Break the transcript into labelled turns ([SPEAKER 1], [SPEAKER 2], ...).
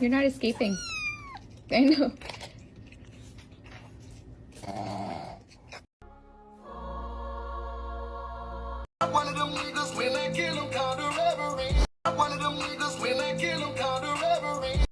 [SPEAKER 1] You're not escaping. I know.
[SPEAKER 2] I'm one of them niggas when I kill them, call the reverend. I'm one of them niggas when I kill them, call the reverend.